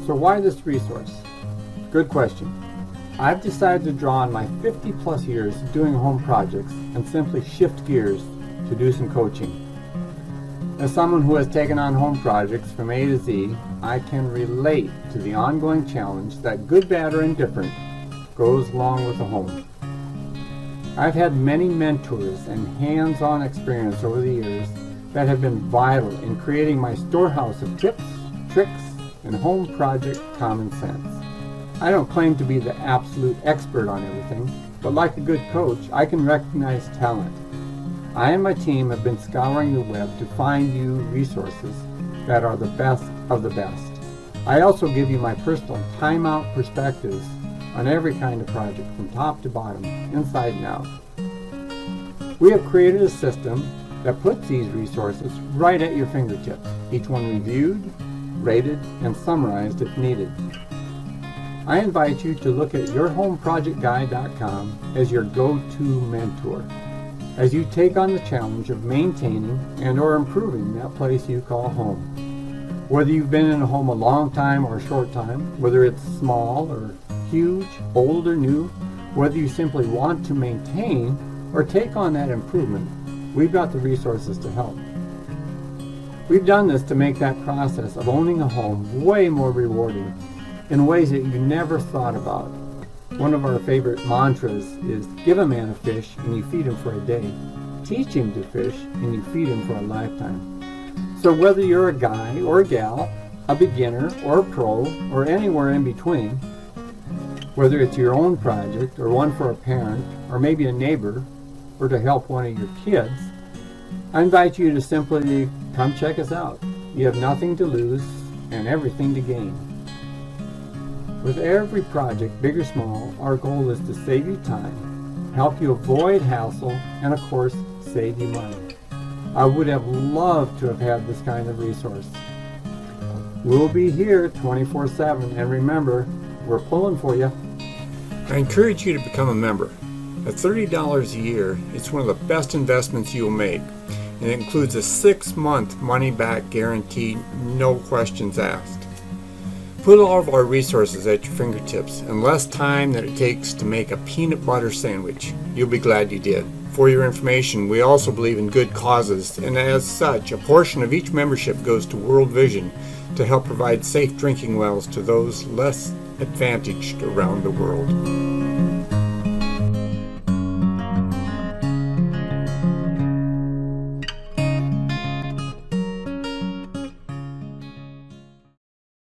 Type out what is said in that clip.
So why this resource? Good question. I've decided to draw on my 50 plus years of doing home projects and simply shift gears to do some coaching. As someone who has taken on home projects from A to Z, I can relate to the ongoing challenge that good, bad, or indifferent goes along with a home. I've had many mentors and hands-on experience over the years that have been vital in creating my storehouse of tips, tricks, and home project common sense. I don't claim to be the absolute expert on everything, but like a good coach, I can recognize talent. I and my team have been scouring the web to find you resources that are the best of the best. I also give you my personal time-out perspectives on every kind of project from top to bottom, inside and out. We have created a system that puts these resources right at your fingertips, each one reviewed, rated, and summarized if needed. I invite you to look at yourhomeprojectguide.com as your go-to mentor as you take on the challenge of maintaining and or improving that place you call home. Whether you've been in a home a long time or a short time, whether it's small or huge, old or new, whether you simply want to maintain or take on that improvement, we've got the resources to help. We've done this to make that process of owning a home way more rewarding in ways that you never thought about. One of our favorite mantras is, give a man a fish and you feed him for a day. Teach him to fish and you feed him for a lifetime. So whether you're a guy or a gal, a beginner or a pro, or anywhere in between, whether it's your own project or one for a parent or maybe a neighbor or to help one of your kids, I invite you to simply come check us out. You have nothing to lose and everything to gain. With every project, big or small, our goal is to save you time, help you avoid hassle, and of course, save you money. I would have loved to have had this kind of resource. We'll be here 24/7, and remember, we're pulling for you. I encourage you to become a member. At $30 a year, it's one of the best investments you'll make, and it includes a 6-month money-back guarantee, no questions asked. Put all of our resources at your fingertips in less time than it takes to make a peanut butter sandwich. You'll be glad you did. For your information, we also believe in good causes, and as such, a portion of each membership goes to World Vision to help provide safe drinking wells to those less advantaged around the world.